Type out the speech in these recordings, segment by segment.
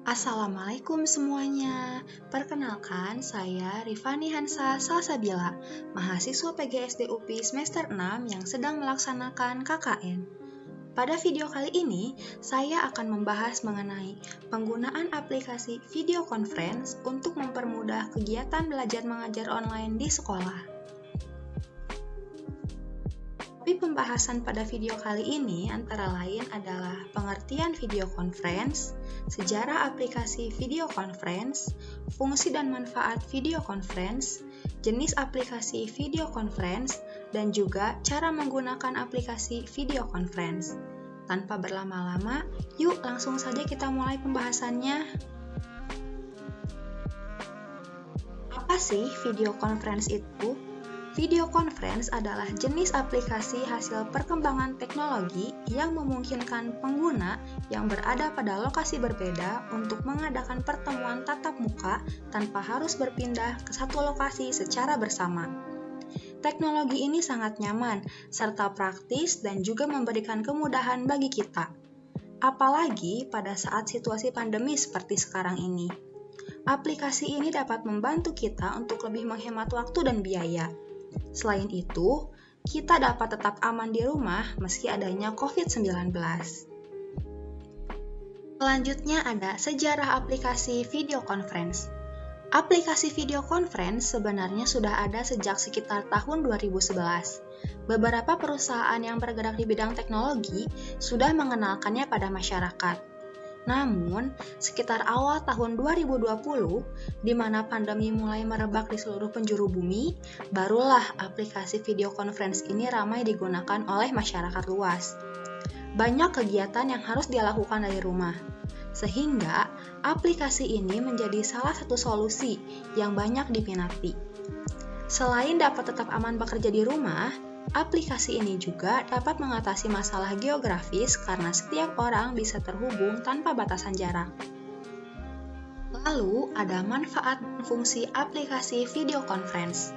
Assalamualaikum semuanya. Perkenalkan, saya Rifani Hansa Salsabila, mahasiswa PGSD UPI semester 6 yang sedang melaksanakan KKN. Pada video kali ini, saya akan membahas mengenai penggunaan aplikasi video conference untuk mempermudah kegiatan belajar mengajar online di sekolah. Topik pembahasan pada video kali ini antara lain adalah pengertian video conference, sejarah aplikasi video conference, fungsi dan manfaat video conference, jenis aplikasi video conference, dan juga cara menggunakan aplikasi video conference. Tanpa berlama-lama, yuk langsung saja kita mulai pembahasannya. Apa sih video conference itu? Video conference adalah jenis aplikasi hasil perkembangan teknologi yang memungkinkan pengguna yang berada pada lokasi berbeda untuk mengadakan pertemuan tatap muka tanpa harus berpindah ke satu lokasi secara bersama. Teknologi ini sangat nyaman, serta praktis dan juga memberikan kemudahan bagi kita. Apalagi pada saat situasi pandemi seperti sekarang ini. Aplikasi ini dapat membantu kita untuk lebih menghemat waktu dan biaya. Selain itu, kita dapat tetap aman di rumah meski adanya COVID-19. Selanjutnya ada sejarah aplikasi video conference. Aplikasi video conference sebenarnya sudah ada sejak sekitar tahun 2011. Beberapa perusahaan yang bergerak di bidang teknologi sudah mengenalkannya pada masyarakat. Namun, sekitar awal tahun 2020, di mana pandemi mulai merebak di seluruh penjuru bumi, barulah aplikasi video conference ini ramai digunakan oleh masyarakat luas. Banyak kegiatan yang harus dilakukan dari rumah, sehingga aplikasi ini menjadi salah satu solusi yang banyak diminati. Selain dapat tetap aman bekerja di rumah, aplikasi ini juga dapat mengatasi masalah geografis karena setiap orang bisa terhubung tanpa batasan jarak. Lalu, ada manfaat dan fungsi aplikasi video conference.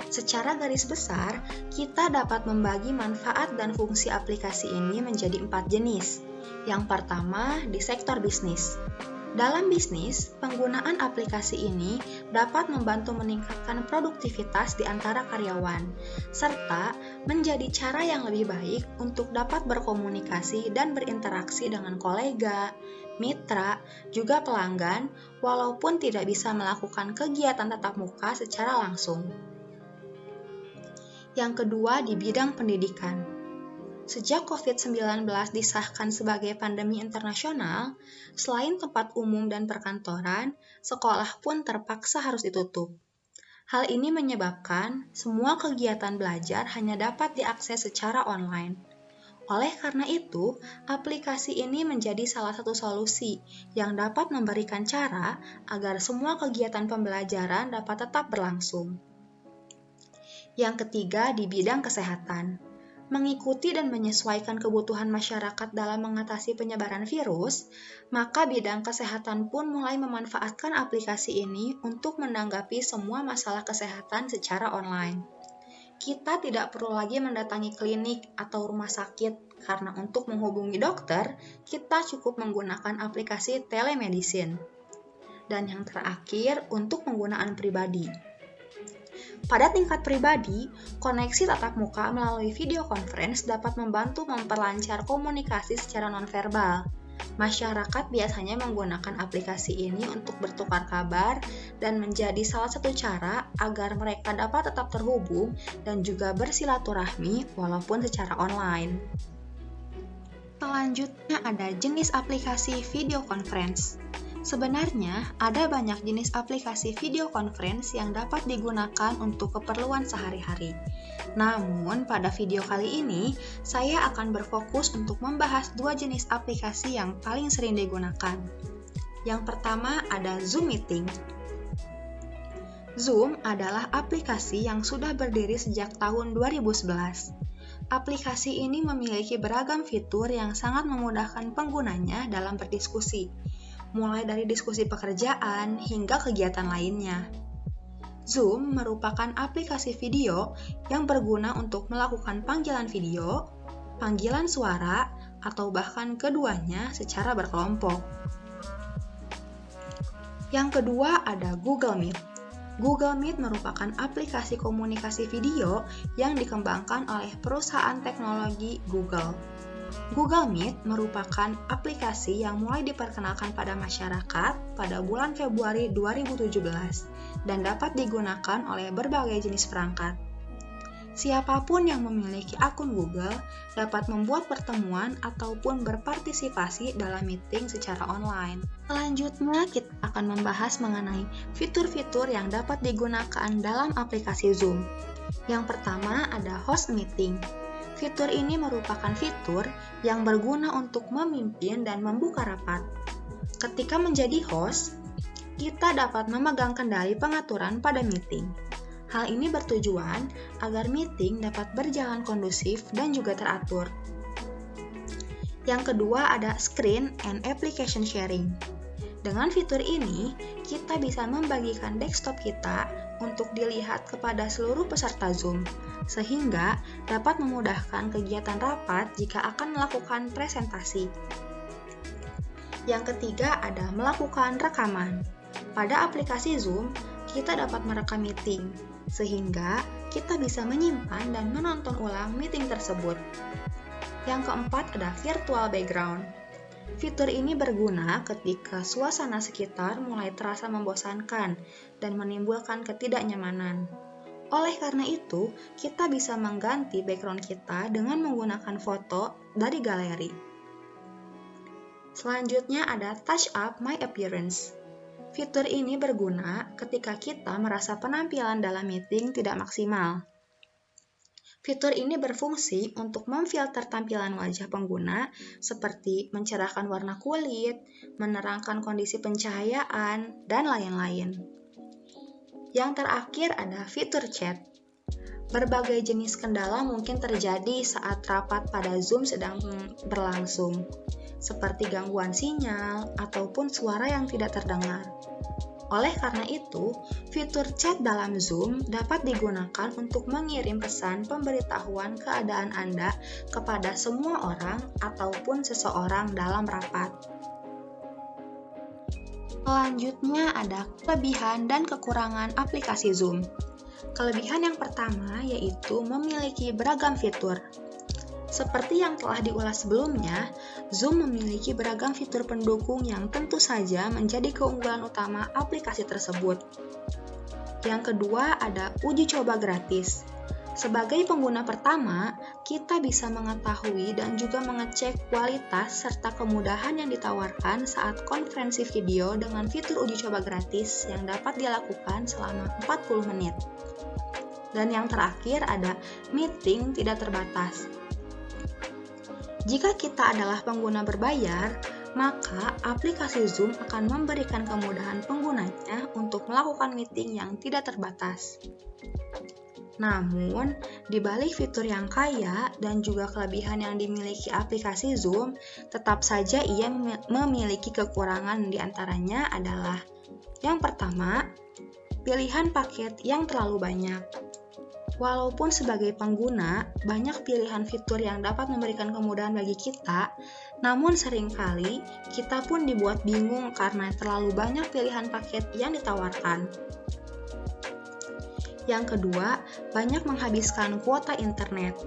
Secara garis besar, kita dapat membagi manfaat dan fungsi aplikasi ini menjadi 4 jenis. Yang pertama, di sektor bisnis. Dalam bisnis, penggunaan aplikasi ini dapat membantu meningkatkan produktivitas di antara karyawan, serta menjadi cara yang lebih baik untuk dapat berkomunikasi dan berinteraksi dengan kolega, mitra, juga pelanggan, walaupun tidak bisa melakukan kegiatan tatap muka secara langsung. Yang kedua, di bidang pendidikan. Sejak COVID-19 disahkan sebagai pandemi internasional, selain tempat umum dan perkantoran, sekolah pun terpaksa harus ditutup. Hal ini menyebabkan semua kegiatan belajar hanya dapat diakses secara online. Oleh karena itu, aplikasi ini menjadi salah satu solusi yang dapat memberikan cara agar semua kegiatan pembelajaran dapat tetap berlangsung. Yang ketiga, di bidang kesehatan. Mengikuti dan menyesuaikan kebutuhan masyarakat dalam mengatasi penyebaran virus, maka bidang kesehatan pun mulai memanfaatkan aplikasi ini untuk menanggapi semua masalah kesehatan secara online. Kita tidak perlu lagi mendatangi klinik atau rumah sakit, karena untuk menghubungi dokter, kita cukup menggunakan aplikasi telemedicine. Dan yang terakhir, untuk penggunaan pribadi. Pada tingkat pribadi, koneksi tatap muka melalui video conference dapat membantu memperlancar komunikasi secara nonverbal. Masyarakat biasanya menggunakan aplikasi ini untuk bertukar kabar dan menjadi salah satu cara agar mereka dapat tetap terhubung dan juga bersilaturahmi walaupun secara online. Selanjutnya ada jenis aplikasi video conference. Sebenarnya, ada banyak jenis aplikasi video conference yang dapat digunakan untuk keperluan sehari-hari. Namun, pada video kali ini, saya akan berfokus untuk membahas 2 jenis aplikasi yang paling sering digunakan. Yang pertama ada Zoom Meeting. Zoom adalah aplikasi yang sudah berdiri sejak tahun 2011. Aplikasi ini memiliki beragam fitur yang sangat memudahkan penggunanya dalam berdiskusi, mulai dari diskusi pekerjaan hingga kegiatan lainnya. Zoom merupakan aplikasi video yang berguna untuk melakukan panggilan video, panggilan suara, atau bahkan keduanya secara berkelompok. Yang kedua ada Google Meet. Google Meet merupakan aplikasi komunikasi video yang dikembangkan oleh perusahaan teknologi Google. Google Meet merupakan aplikasi yang mulai diperkenalkan pada masyarakat pada bulan Februari 2017 dan dapat digunakan oleh berbagai jenis perangkat. Siapapun yang memiliki akun Google dapat membuat pertemuan ataupun berpartisipasi dalam meeting secara online. Selanjutnya, kita akan membahas mengenai fitur-fitur yang dapat digunakan dalam aplikasi Zoom. Yang pertama ada host meeting. Fitur ini merupakan fitur yang berguna untuk memimpin dan membuka rapat. Ketika menjadi host, kita dapat memegang kendali pengaturan pada meeting. Hal ini bertujuan agar meeting dapat berjalan kondusif dan juga teratur. Yang kedua ada screen and application sharing. Dengan fitur ini, kita bisa membagikan desktop kita untuk dilihat kepada seluruh peserta Zoom, sehingga dapat memudahkan kegiatan rapat jika akan melakukan presentasi. Yang ketiga ada melakukan rekaman. Pada aplikasi Zoom, kita dapat merekam meeting, sehingga kita bisa menyimpan dan menonton ulang meeting tersebut. Yang keempat ada virtual background. Fitur ini berguna ketika suasana sekitar mulai terasa membosankan dan menimbulkan ketidaknyamanan. Oleh karena itu, kita bisa mengganti background kita dengan menggunakan foto dari galeri. Selanjutnya ada touch up my appearance. Fitur ini berguna ketika kita merasa penampilan dalam meeting tidak maksimal. Fitur ini berfungsi untuk memfilter tampilan wajah pengguna seperti mencerahkan warna kulit, menerangkan kondisi pencahayaan, dan lain-lain. Yang terakhir ada fitur chat. Berbagai jenis kendala mungkin terjadi saat rapat pada Zoom sedang berlangsung, seperti gangguan sinyal ataupun suara yang tidak terdengar. Oleh karena itu, fitur chat dalam Zoom dapat digunakan untuk mengirim pesan pemberitahuan keadaan Anda kepada semua orang ataupun seseorang dalam rapat. Selanjutnya ada kelebihan dan kekurangan aplikasi Zoom. Kelebihan yang pertama yaitu memiliki beragam fitur. Seperti yang telah diulas sebelumnya, Zoom memiliki beragam fitur pendukung yang tentu saja menjadi keunggulan utama aplikasi tersebut. Yang kedua ada uji coba gratis. Sebagai pengguna pertama, kita bisa mengetahui dan juga mengecek kualitas serta kemudahan yang ditawarkan saat konferensi video dengan fitur uji coba gratis yang dapat dilakukan selama 40 menit. Dan yang terakhir ada meeting tidak terbatas. Jika kita adalah pengguna berbayar, maka aplikasi Zoom akan memberikan kemudahan penggunanya untuk melakukan meeting yang tidak terbatas. Namun, di balik fitur yang kaya dan juga kelebihan yang dimiliki aplikasi Zoom, tetap saja ia memiliki kekurangan. Di antaranya adalah yang pertama, pilihan paket yang terlalu banyak. Walaupun sebagai pengguna, banyak pilihan fitur yang dapat memberikan kemudahan bagi kita, namun seringkali kita pun dibuat bingung karena terlalu banyak pilihan paket yang ditawarkan. Yang kedua, banyak menghabiskan kuota internet.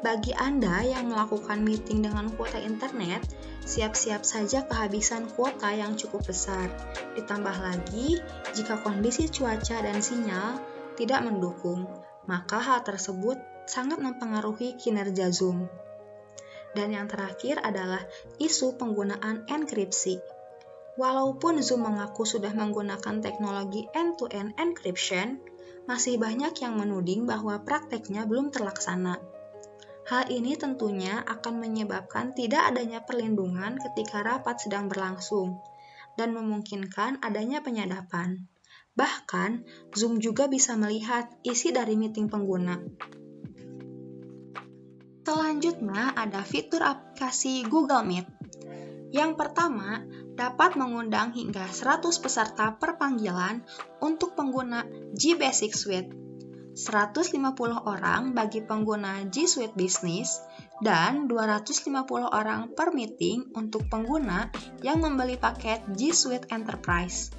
Bagi Anda yang melakukan meeting dengan kuota internet, siap-siap saja kehabisan kuota yang cukup besar. Ditambah lagi, jika kondisi cuaca dan sinyal tidak mendukung, maka hal tersebut sangat mempengaruhi kinerja Zoom. Dan yang terakhir adalah isu penggunaan enkripsi. Walaupun Zoom mengaku sudah menggunakan teknologi end-to-end encryption, masih banyak yang menuding bahwa prakteknya belum terlaksana. Hal ini tentunya akan menyebabkan tidak adanya perlindungan ketika rapat sedang berlangsung, dan memungkinkan adanya penyadapan. Bahkan, Zoom juga bisa melihat isi dari meeting pengguna. Selanjutnya ada fitur aplikasi Google Meet. Yang pertama, dapat mengundang hingga 100 peserta per panggilan untuk pengguna G Basic Suite, 150 orang bagi pengguna G Suite Business, dan 250 orang per meeting untuk pengguna yang membeli paket G Suite Enterprise.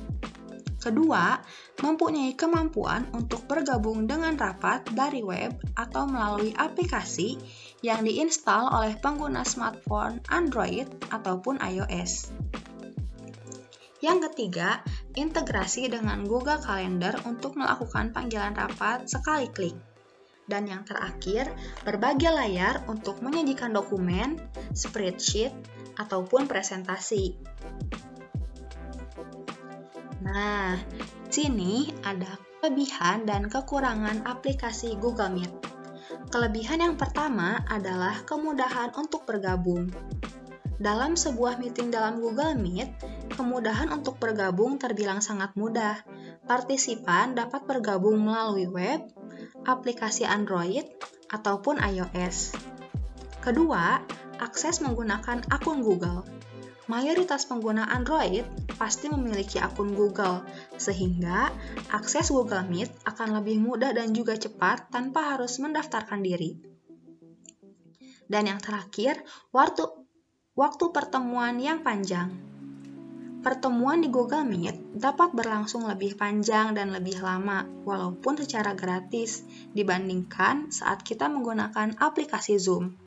Kedua, mempunyai kemampuan untuk bergabung dengan rapat dari web atau melalui aplikasi yang diinstal oleh pengguna smartphone Android ataupun iOS. Yang ketiga, integrasi dengan Google Calendar untuk melakukan panggilan rapat sekali klik. Dan yang terakhir, berbagai layar untuk menyajikan dokumen, spreadsheet, ataupun presentasi. Nah, sini ada kelebihan dan kekurangan aplikasi Google Meet. Kelebihan yang pertama adalah kemudahan untuk bergabung. Dalam sebuah meeting dalam Google Meet, kemudahan untuk bergabung terbilang sangat mudah. Partisipan dapat bergabung melalui web, aplikasi Android, ataupun iOS. Kedua, akses menggunakan akun Google. Mayoritas pengguna Android pasti memiliki akun Google, sehingga akses Google Meet akan lebih mudah dan juga cepat tanpa harus mendaftarkan diri. Dan yang terakhir, waktu pertemuan yang panjang. Pertemuan di Google Meet dapat berlangsung lebih panjang dan lebih lama, walaupun secara gratis, dibandingkan saat kita menggunakan aplikasi Zoom.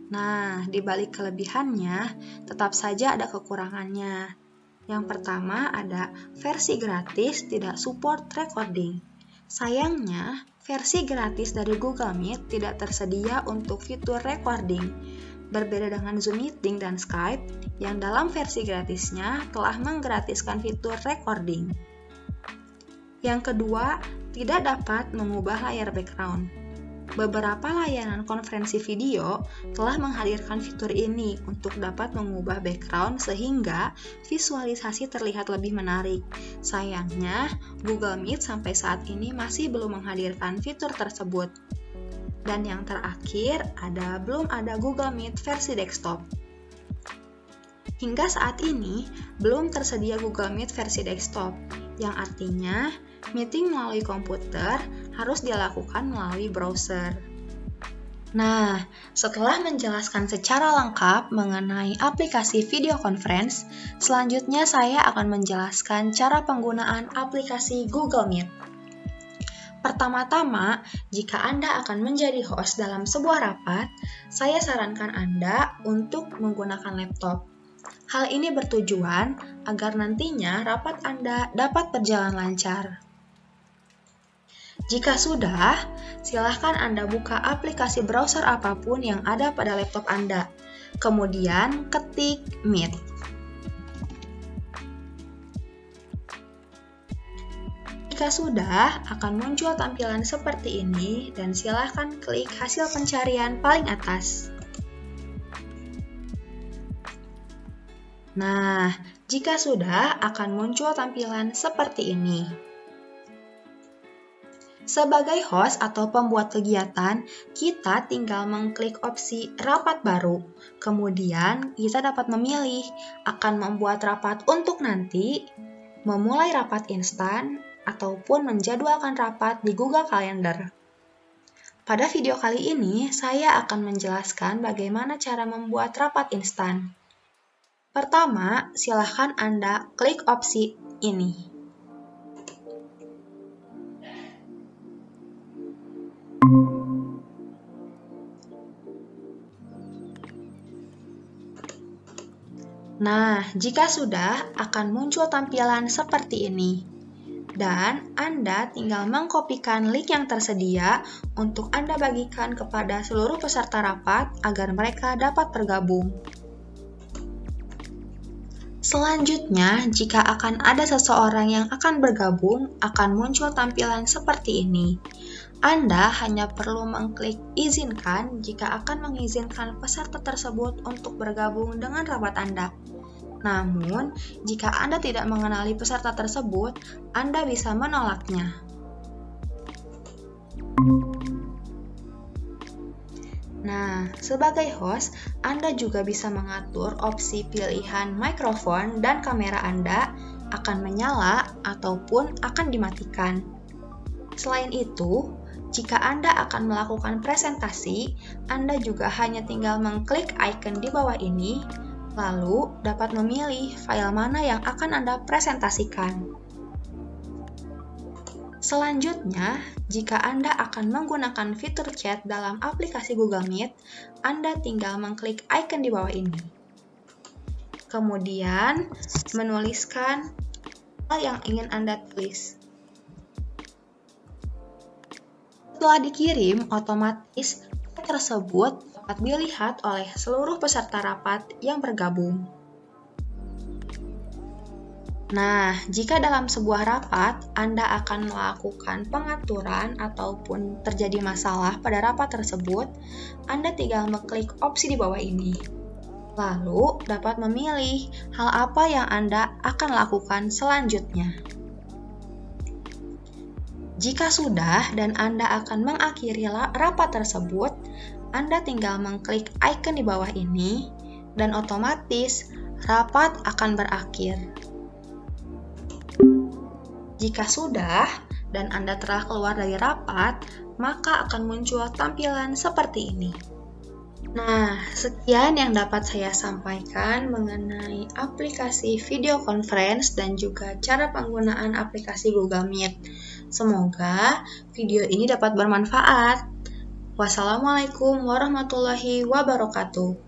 Nah, di balik kelebihannya, tetap saja ada kekurangannya. Yang pertama ada versi gratis tidak support recording. Sayangnya, versi gratis dari Google Meet tidak tersedia untuk fitur recording. Berbeda dengan Zoom Meeting dan Skype, yang dalam versi gratisnya telah menggratiskan fitur recording. Yang kedua, tidak dapat mengubah layar background. Beberapa layanan konferensi video telah menghadirkan fitur ini untuk dapat mengubah background sehingga visualisasi terlihat lebih menarik. Sayangnya, Google Meet sampai saat ini masih belum menghadirkan fitur tersebut. Dan yang terakhir, belum ada Google Meet versi desktop. Hingga saat ini, belum tersedia Google Meet versi desktop, yang artinya meeting melalui komputer harus dilakukan melalui browser. Nah, setelah menjelaskan secara lengkap mengenai aplikasi video conference, selanjutnya saya akan menjelaskan cara penggunaan aplikasi Google Meet. Pertama-tama, jika Anda akan menjadi host dalam sebuah rapat, saya sarankan Anda untuk menggunakan laptop. Hal ini bertujuan agar nantinya rapat Anda dapat berjalan lancar. Jika sudah, silahkan Anda buka aplikasi browser apapun yang ada pada laptop Anda. Kemudian ketik Meet. Jika sudah, akan muncul tampilan seperti ini dan silahkan klik hasil pencarian paling atas. Nah, jika sudah, akan muncul tampilan seperti ini. Sebagai host atau pembuat kegiatan, kita tinggal mengklik opsi rapat baru. Kemudian, kita dapat memilih akan membuat rapat untuk nanti, memulai rapat instan, ataupun menjadwalkan rapat di Google Calendar. Pada video kali ini, saya akan menjelaskan bagaimana cara membuat rapat instan. Pertama, silahkan Anda klik opsi ini. Nah, jika sudah, akan muncul tampilan seperti ini. Dan Anda tinggal mengkopikan link yang tersedia untuk Anda bagikan kepada seluruh peserta rapat agar mereka dapat bergabung. Selanjutnya, jika akan ada seseorang yang akan bergabung, akan muncul tampilan seperti ini. Anda hanya perlu mengklik izinkan jika akan mengizinkan peserta tersebut untuk bergabung dengan rapat Anda. Namun, jika Anda tidak mengenali peserta tersebut, Anda bisa menolaknya. Nah, sebagai host, Anda juga bisa mengatur opsi pilihan mikrofon dan kamera Anda akan menyala ataupun akan dimatikan. Selain itu, jika Anda akan melakukan presentasi, Anda juga hanya tinggal mengklik icon di bawah ini, Lalu, dapat memilih file mana yang akan Anda presentasikan. Selanjutnya, jika Anda akan menggunakan fitur chat dalam aplikasi Google Meet, Anda tinggal mengklik icon di bawah ini. Kemudian, menuliskan hal yang ingin Anda tulis. Setelah dikirim, otomatis chat tersebut dapat dilihat oleh seluruh peserta rapat yang bergabung. Nah, jika dalam sebuah rapat Anda akan melakukan pengaturan ataupun terjadi masalah pada rapat tersebut, Anda tinggal mengklik opsi di bawah ini. Lalu, dapat memilih hal apa yang Anda akan lakukan selanjutnya. Jika sudah dan Anda akan mengakhiri rapat tersebut, Anda tinggal mengklik icon di bawah ini dan otomatis rapat akan berakhir. Jika sudah dan Anda telah keluar dari rapat, maka akan muncul tampilan seperti ini. Nah, sekian yang dapat saya sampaikan mengenai aplikasi video conference dan juga cara penggunaan aplikasi Google Meet. Semoga video ini dapat bermanfaat. Wassalamualaikum warahmatullahi wabarakatuh.